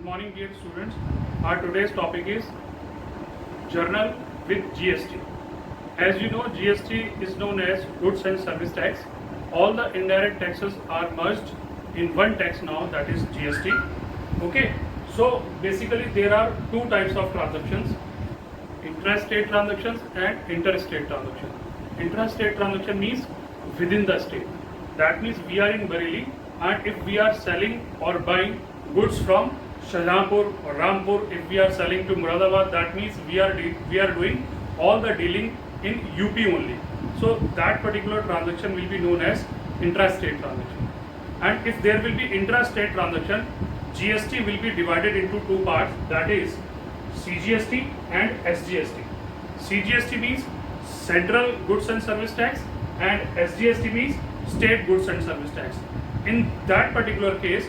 morning, dear students. Our today's topic is journal with GST. As you know, GST is known as Goods and Service Tax. All the indirect taxes are merged in one tax now, that is GST. Okay, so basically there are two types of transactions: intrastate transactions and interstate transactions. Intrastate transaction means within the state. That means we are in Bareilly, and if we are selling or buying goods from Shahjahanpur or Rampur, if we are selling to Muradabad, that means we are doing all the dealing in UP only. So that particular transaction will be known as intrastate transaction. And if there will be intrastate transaction, GST will be divided into two parts, that is CGST and SGST. CGST means Central Goods and Service Tax, and SGST means State Goods and Service Tax. In that particular case,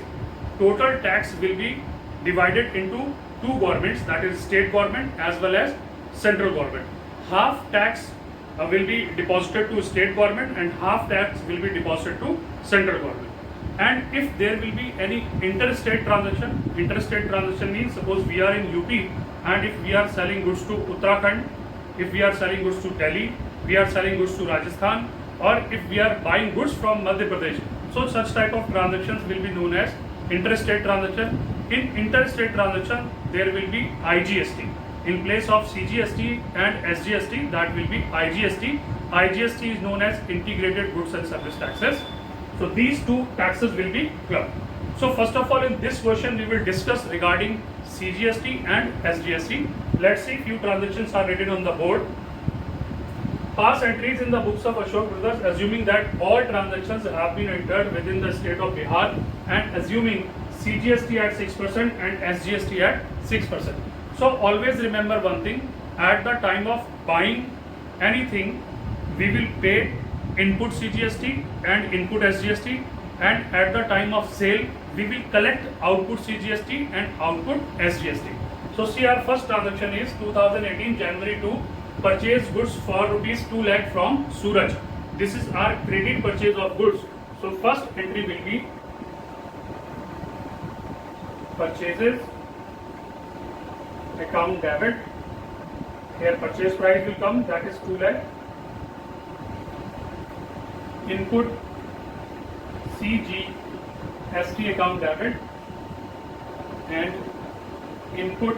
total tax will be divided into two governments, that is state government as well as central government. Half tax will be deposited to state government and half tax will be deposited to central government. And if there will be any interstate transaction means suppose we are in UP and if we are selling goods to Uttarakhand, if we are selling goods to Delhi, we are selling goods to Rajasthan, or if we are buying goods from Madhya Pradesh. So such type of transactions will be known as interstate transaction. In interstate transaction, there will be IGST. In place of CGST and SGST, that will be IGST. IGST is known as Integrated Goods and Service Taxes. So these two taxes will be clubbed. So first of all, in this question, we will discuss regarding CGST and SGST. Let's see, few transactions are written on the board. Past entries in the books of Ashok Brothers, assuming that all transactions have been entered within the state of Bihar and assuming CGST at 6% and SGST at 6%. So always remember one thing, at the time of buying anything, we will pay input CGST and input SGST, and at the time of sale, we will collect output CGST and output SGST. So see, our first transaction is 2018 January to purchase goods for rupees 2 lakh from Suraj. This is our credit purchase of goods. So first entry will be purchases account debit. Here purchase price will come, that is 2 lakh. Input CGST account debit and input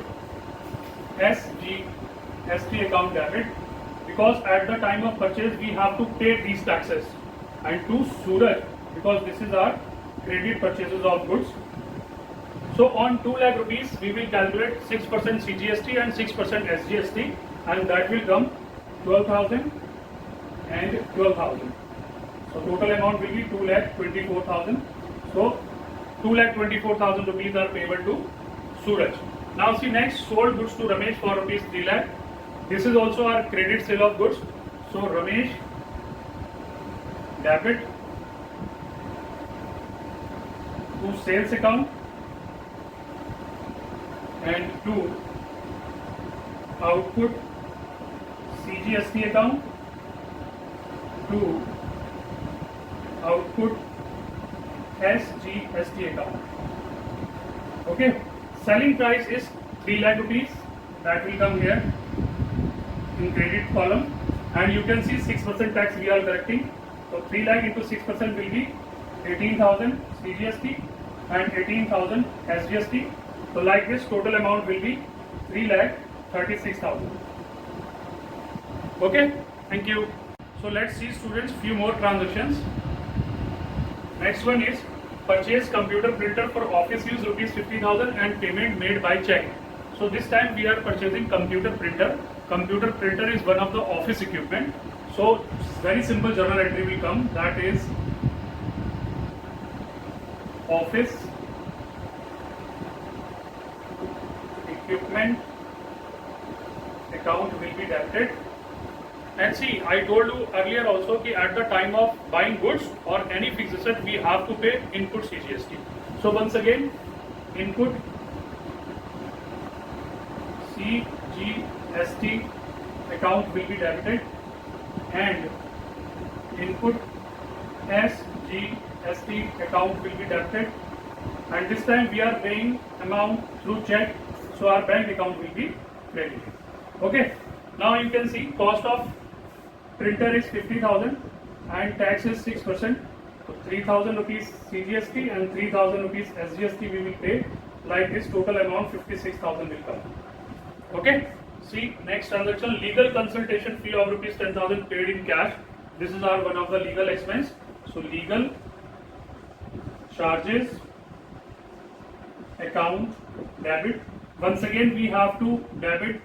SGST account debit, because at the time of purchase we have to pay these taxes, and to Suraj because this is our credit purchases of goods. So on 2 lakh rupees we will calculate 6% CGST and 6% SGST, and that will come 12,000 and 12,000. So total amount will be 2,24,000. So 2,24,000 rupees are payable to Suraj. Now see, next, sold goods to Ramesh for rupees 3 lakh. This is also our credit sale of goods. So Ramesh debit to sales account and to output CGST account to output SGST account. Okay, selling price is 3 lakh rupees, that will come here in credit column, and you can see 6% tax we are collecting. So 3 lakh into 6% will be 18,000 CGST and 18,000 SGST. So like this, total amount will be 3,36,000. Okay, thank you. So let's see, students, few more transactions. Next one is purchase computer printer for office use rupees 50,000 and payment made by check. So this time we are purchasing computer printer. Computer printer is one of the office equipment. So very simple journal entry will come, that is office equipment account will be debited. And see, I told you earlier also that at the time of buying goods or any fixed asset, we have to pay input CGST. So once again, input CGST account will be debited and input SGST account will be debited and this time we are paying amount through check, so our bank account will be credited. Okay, now you can see cost of printer is 50,000 and tax is 6%. So 3,000 rupees CGST and 3,000 rupees SGST we will pay. Like this, total amount 56,000 will come. Okay. See, next transaction, legal consultation fee of rupees 10,000 paid in cash. This is our one of the legal expense. So legal charges account debit. Once again we have to debit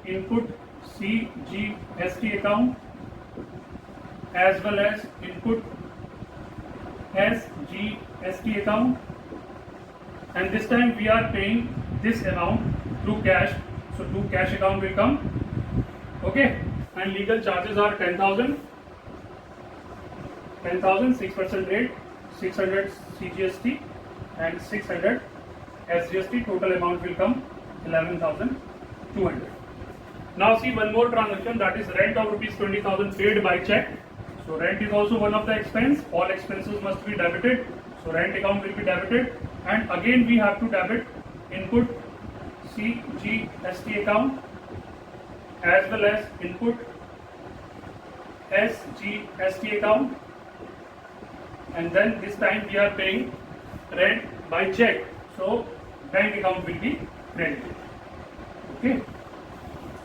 input CGST account as well as input SGST account, and this time we are paying this amount through cash, so through cash account will come. Okay, and legal charges are 10,000, 6% rate, 600 CGST and 600 SGST. Total amount will come 11,200. Now see one more transaction, that is rent of rupees 20,000 paid by check. So rent is also one of the expense. All expenses must be debited. So rent account will be debited, and again we have to debit input CGST account as well as input SGST account, and then this time we are paying rent by check. So bank account will be credited. Okay.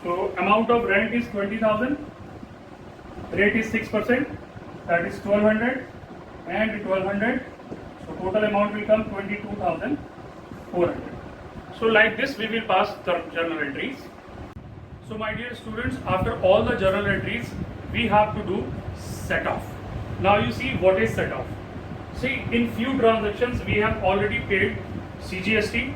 So amount of rent is 20,000. Rate is 6%, that is 1200 and 1200. So total amount will come 22,400. So like this we will pass the journal entries. So my dear students, after all the journal entries we have to do set off. Now you see what is set off. See, in few transactions we have already paid CGST,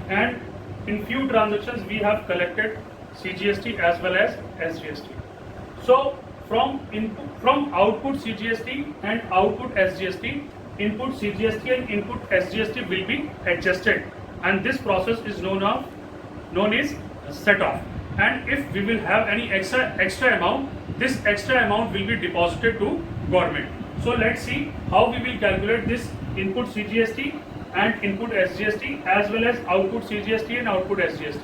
and in few transactions we have collected CGST as well as SGST. So from output CGST and output SGST, input CGST and input SGST will be adjusted, and this process is known as set off. And if we will have any extra amount, this extra amount will be deposited to government. So let's see how we will calculate this input CGST and input SGST as well as output CGST and output SGST.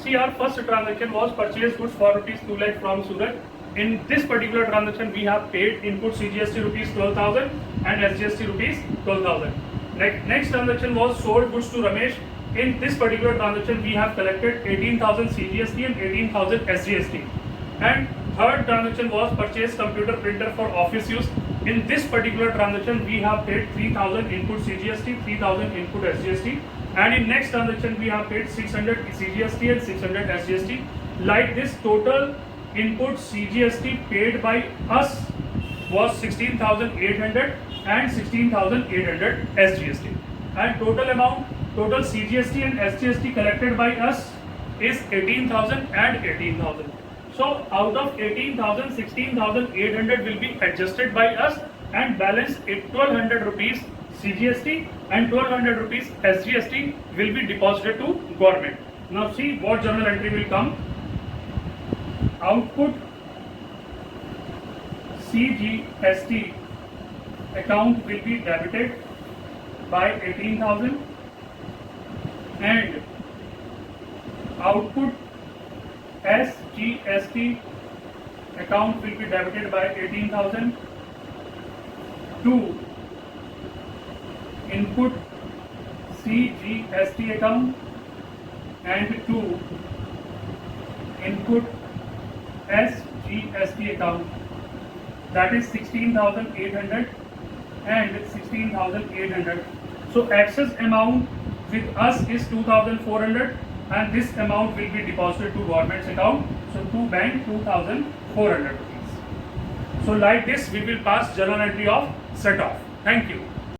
See, our first transaction was purchase goods for rupees 2 lakh from Surat. In this particular transaction we have paid input CGST rupees 12,000 and SGST rupees 12,000. Next transaction was sold goods to Ramesh. In this particular transaction we have collected 18,000 CGST and 18,000 SGST. And third transaction was purchase computer printer for office use. In this particular transaction we have paid 3,000 input CGST, 3,000 input SGST, and in next transaction we have paid 600 CGST and 600 SGST. Like this, total input CGST paid by us was 16,800 and 16,800 SGST, and total CGST and SGST collected by us is 18,000 and 18,000. So out of 18,000, 16,800 will be adjusted by us, and balance 1,200 rupees CGST and 1,200 rupees SGST will be deposited to government. Now see what journal entry will come. Output CGST account will be debited by 18,000 and output SGST account will be debited by 18,000 to input CGST account and to input SGST account, that is 16,800 and 16,800. So excess amount with us is 2,400, and this amount will be deposited to government's account. So to bank 2,400 rupees. So like this we will pass journal entry of set off. Thank you.